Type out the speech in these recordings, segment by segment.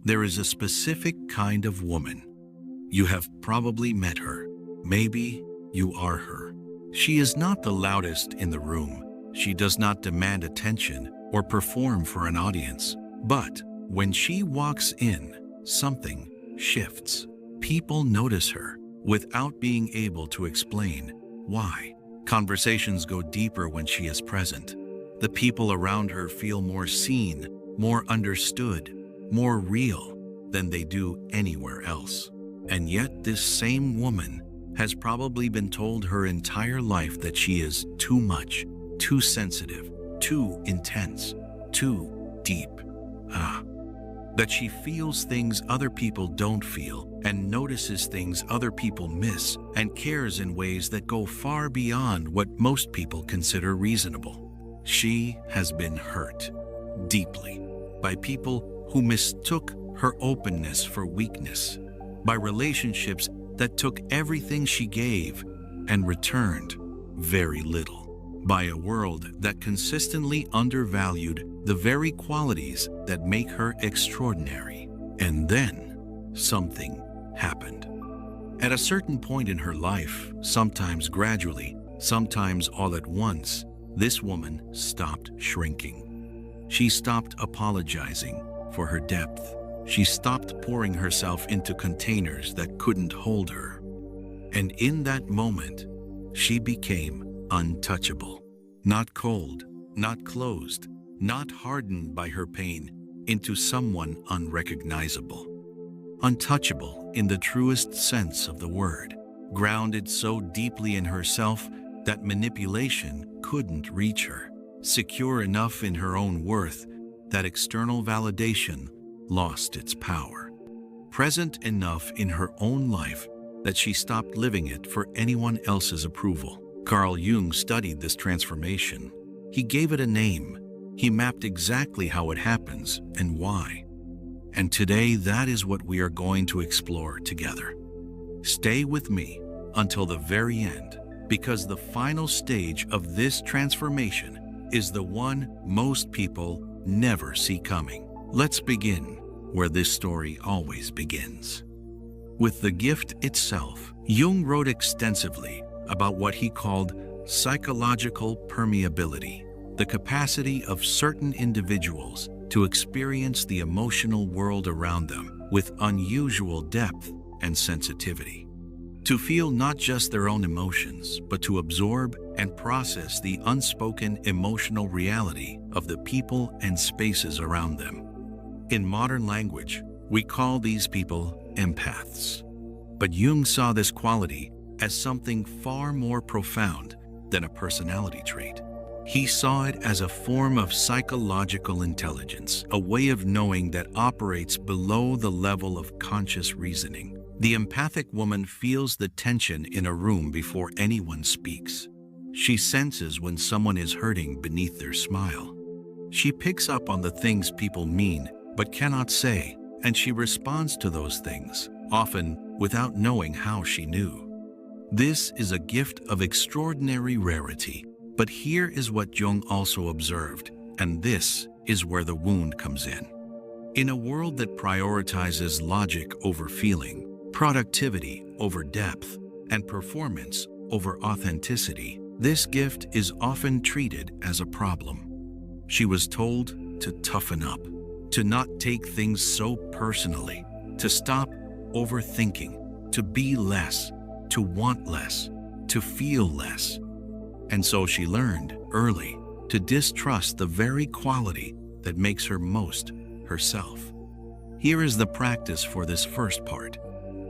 There is a specific kind of woman. You have probably met her. Maybe you are her. She is not the loudest in the room. She does not demand attention or perform for an audience. But when she walks in, something shifts. People notice her without being able to explain why. Conversations go deeper when she is present. The people around her feel more seen, more understood, more real than they do anywhere else. And yet this same woman has probably been told her entire life that she is too much, too sensitive, too intense, too deep. That she feels things other people don't feel and notices things other people miss and cares in ways that go far beyond what most people consider reasonable. She has been hurt deeply by people who mistook her openness for weakness, by relationships that took everything she gave and returned very little, by a world that consistently undervalued the very qualities that make her extraordinary. And then something happened. At a certain point in her life, sometimes gradually, sometimes all at once, this woman stopped shrinking. She stopped apologizing for her depth. She stopped pouring herself into containers that couldn't hold her. And in that moment, she became untouchable. Not cold, not closed, not hardened by her pain into someone unrecognizable. Untouchable in the truest sense of the word, grounded so deeply in herself that manipulation couldn't reach her, secure enough in her own worth that external validation lost its power, present enough in her own life that she stopped living it for anyone else's approval. Carl Jung studied this transformation. He gave it a name. He mapped exactly how it happens and why. And today, that is what we are going to explore together. Stay with me until the very end, because the final stage of this transformation is the one most people never see coming. Let's begin where this story always begins. With the gift itself. Jung wrote extensively about what he called psychological permeability, the capacity of certain individuals to experience the emotional world around them with unusual depth and sensitivity. To feel not just their own emotions, but to absorb and process the unspoken emotional reality of the people and spaces around them. In modern language, we call these people empaths. But Jung saw this quality as something far more profound than a personality trait. He saw it as a form of psychological intelligence, a way of knowing that operates below the level of conscious reasoning. The empathic woman feels the tension in a room before anyone speaks. She senses when someone is hurting beneath their smile. She picks up on the things people mean but cannot say, and she responds to those things, often without knowing how she knew. This is a gift of extraordinary rarity. But here is what Jung also observed, and this is where the wound comes in. In a world that prioritizes logic over feeling, productivity over depth, and performance over authenticity, this gift is often treated as a problem. She was told to toughen up, to not take things so personally, to stop overthinking, to be less, to want less, to feel less. And so she learned early to distrust the very quality that makes her most herself. Here is the practice for this first part.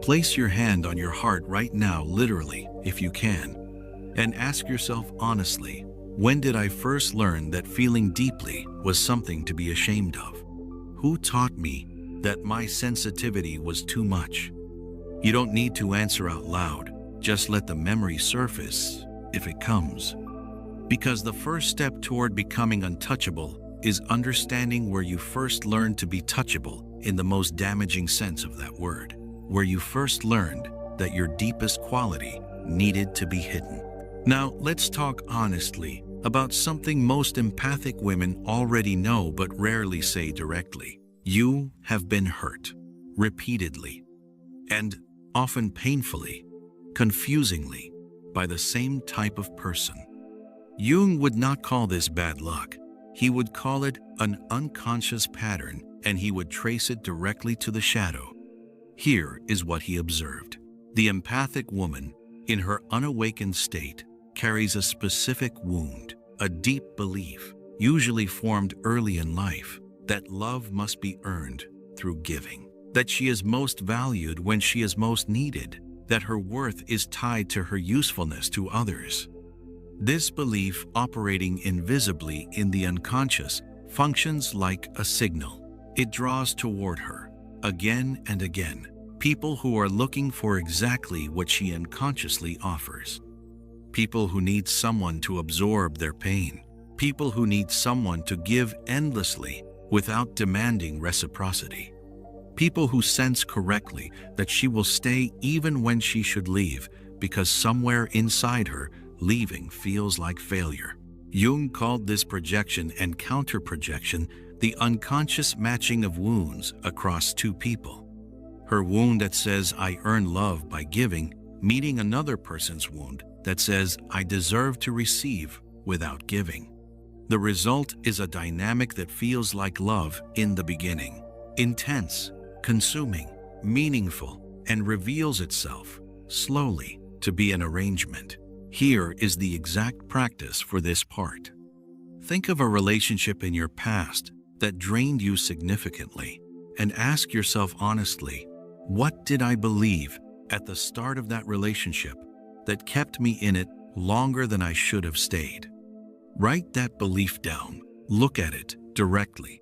Place your hand on your heart right now, literally, if you can, and ask yourself honestly, when did I first learn that feeling deeply was something to be ashamed of? Who taught me that my sensitivity was too much? You don't need to answer out loud. Just let the memory surface if it comes. Because the first step toward becoming untouchable is understanding where you first learned to be touchable in the most damaging sense of that word, where you first learned that your deepest quality needed to be hidden. Now, let's talk honestly about something most empathic women already know but rarely say directly. You have been hurt, repeatedly, and often painfully, confusingly, by the same type of person. Jung would not call this bad luck. He would call it an unconscious pattern, and he would trace it directly to the shadow. Here is what he observed. The empathic woman, in her unawakened state, carries a specific wound, a deep belief, usually formed early in life, that love must be earned through giving, that she is most valued when she is most needed, that her worth is tied to her usefulness to others. This belief, operating invisibly in the unconscious, functions like a signal. It draws toward her, again and again, people who are looking for exactly what she unconsciously offers. People who need someone to absorb their pain. People who need someone to give endlessly without demanding reciprocity. People who sense correctly that she will stay even when she should leave, because somewhere inside her, leaving feels like failure. Jung called this projection and counter-projection the unconscious matching of wounds across two people. Her wound that says, "I earn love by giving," meeting another person's wound that says, "I deserve to receive without giving." The result is a dynamic that feels like love in the beginning, intense, consuming, meaningful, and reveals itself, slowly, to be an arrangement. Here is the exact practice for this part. Think of a relationship in your past that drained you significantly, and ask yourself honestly, what did I believe at the start of that relationship that kept me in it longer than I should have stayed? Write that belief down. Look at it directly.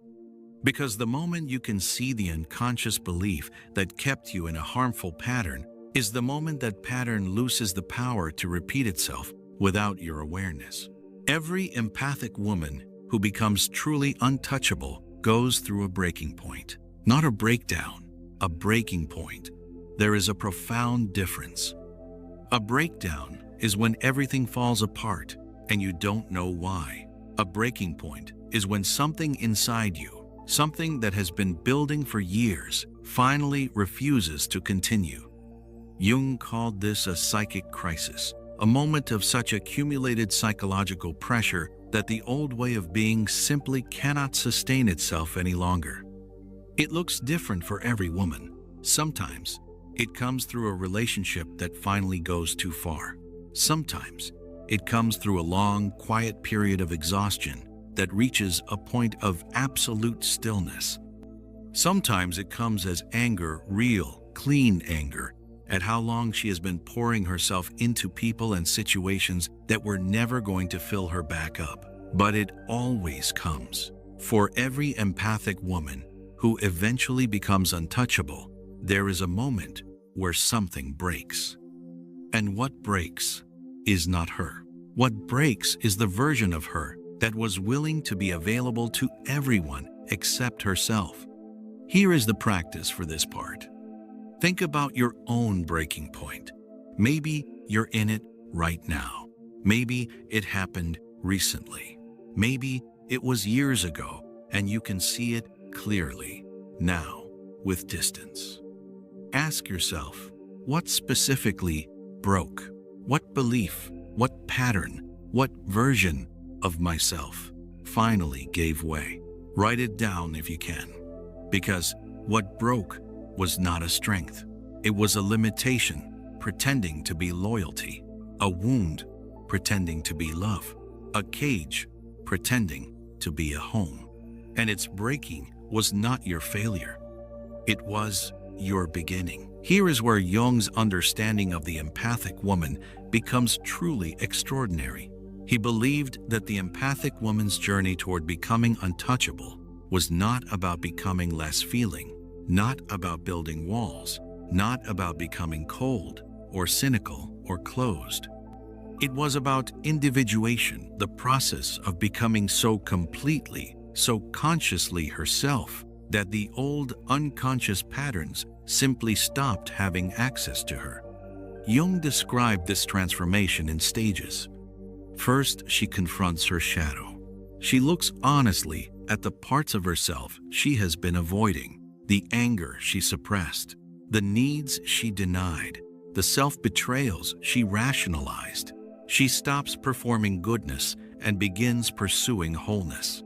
Because the moment you can see the unconscious belief that kept you in a harmful pattern is the moment that pattern loses the power to repeat itself without your awareness. Every empathic woman who becomes truly untouchable goes through a breaking point. Not a breakdown, a breaking point. There is a profound difference. A breakdown is when everything falls apart and you don't know why. A breaking point is when something inside you, something that has been building for years, finally refuses to continue. Jung called this a psychic crisis, a moment of such accumulated psychological pressure that the old way of being simply cannot sustain itself any longer. It looks different for every woman. Sometimes it comes through a relationship that finally goes too far. Sometimes it comes through a long, quiet period of exhaustion that reaches a point of absolute stillness. Sometimes it comes as anger, real, clean anger, at how long she has been pouring herself into people and situations that were never going to fill her back up. But it always comes. For every empathic woman who eventually becomes untouchable, there is a moment where something breaks. And what breaks is not her. What breaks is the version of her that was willing to be available to everyone except herself. Here is the practice for this part. Think about your own breaking point. Maybe you're in it right now. Maybe it happened recently. Maybe it was years ago and you can see it clearly now with distance. Ask yourself, what specifically broke? What belief, what pattern, what version of myself finally gave way? Write it down if you can, because what broke was not a strength. It was a limitation pretending to be loyalty, a wound pretending to be love, a cage pretending to be a home. And its breaking was not your failure. It was your beginning. Here is where Jung's understanding of the empathic woman becomes truly extraordinary. He believed that the empathic woman's journey toward becoming untouchable was not about becoming less feeling, not about building walls, not about becoming cold or cynical or closed. It was about individuation, the process of becoming so completely, so consciously herself that the old unconscious patterns simply stopped having access to her. Jung described this transformation in stages. First, she confronts her shadow. She looks honestly at the parts of herself she has been avoiding, the anger she suppressed, the needs she denied, the self-betrayals she rationalized. She stops performing goodness and begins pursuing wholeness.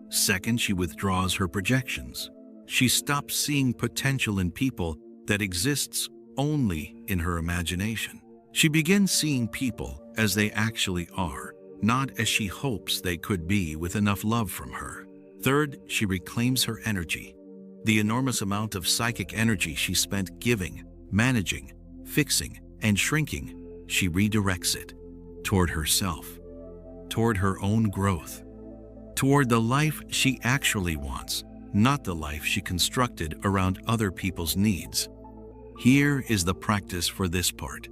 Second, she withdraws her projections. She stops seeing potential in people that exists only in her imagination. She begins seeing people as they actually are, not as she hopes they could be with enough love from her. Third, she reclaims her energy. The enormous amount of psychic energy she spent giving, managing, fixing, and shrinking, she redirects it toward herself, toward her own growth, toward the life she actually wants, not the life she constructed around other people's needs. Here is the practice for this part.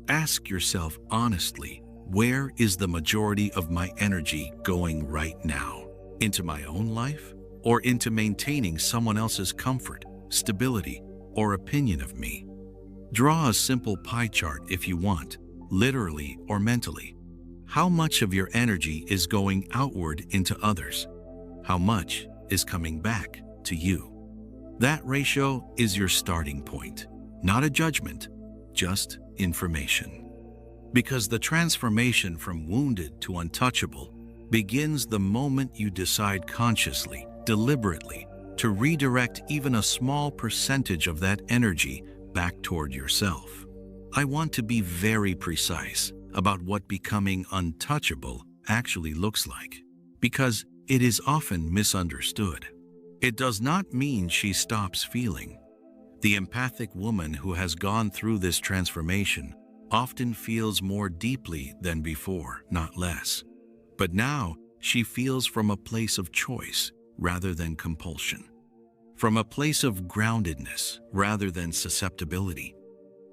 Ask yourself honestly, where is the majority of my energy going right now? Into my own life, or into maintaining someone else's comfort, stability, or opinion of me? Draw a simple pie chart if you want, literally or mentally. How much of your energy is going outward into others? How much is coming back to you? That ratio is your starting point, not a judgment, just information. Because the transformation from wounded to untouchable begins the moment you decide consciously, deliberately, to redirect even a small percentage of that energy back toward yourself. I want to be very precise about what becoming untouchable actually looks like, because it is often misunderstood. It does not mean she stops feeling. The empathic woman who has gone through this transformation often feels more deeply than before, not less. But now she feels from a place of choice rather than compulsion, from a place of groundedness rather than susceptibility.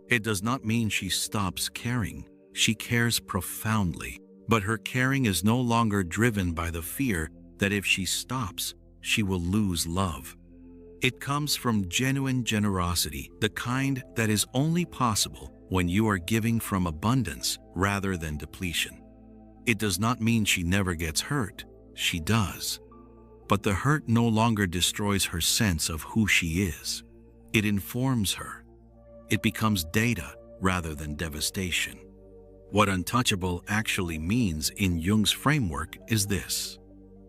It does not mean she stops caring. She cares profoundly, but her caring is no longer driven by the fear that if she stops, she will lose love. It comes from genuine generosity, the kind that is only possible when you are giving from abundance rather than depletion. It does not mean she never gets hurt. She does. But the hurt no longer destroys her sense of who she is. It informs her. It becomes data rather than devastation. What untouchable actually means in Jung's framework is this.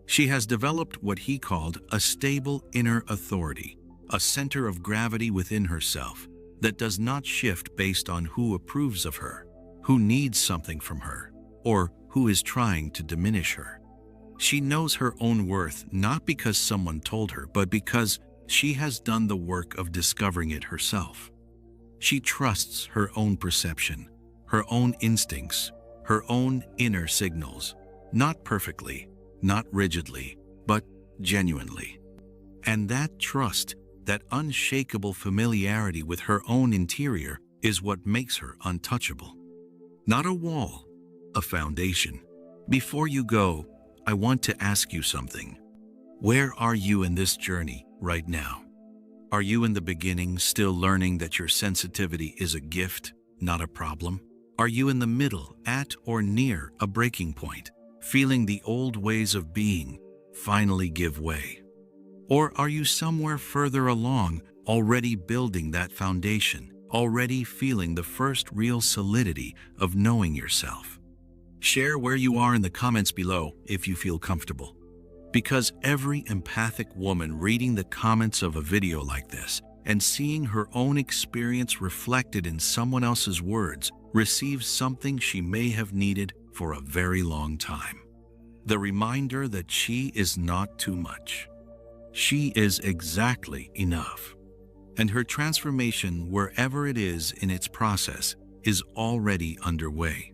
She has developed what he called a stable inner authority, a center of gravity within herself that does not shift based on who approves of her, who needs something from her, or who is trying to diminish her. She knows her own worth not because someone told her, but because she has done the work of discovering it herself. She trusts her own perception, her own instincts, her own inner signals, not perfectly, not rigidly, but genuinely. And that trust, that unshakable familiarity with her own interior, is what makes her untouchable. Not a wall, a foundation. Before you go, I want to ask you something. Where are you in this journey right now? Are you in the beginning, still learning that your sensitivity is a gift, not a problem? Are you in the middle, at or near a breaking point, feeling the old ways of being finally give way? Or are you somewhere further along, already building that foundation, already feeling the first real solidity of knowing yourself? Share where you are in the comments below if you feel comfortable. Because every empathic woman reading the comments of a video like this and seeing her own experience reflected in someone else's words receives something she may have needed for a very long time. The reminder that she is not too much. She is exactly enough. And her transformation, wherever it is in its process, is already underway.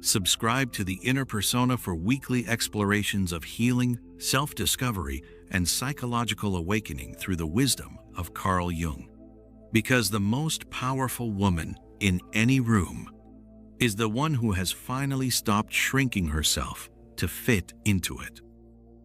Subscribe to the Inner Persona for weekly explorations of healing, self-discovery, and psychological awakening through the wisdom of Carl Jung. Because the most powerful woman in any room is the one who has finally stopped shrinking herself to fit into it.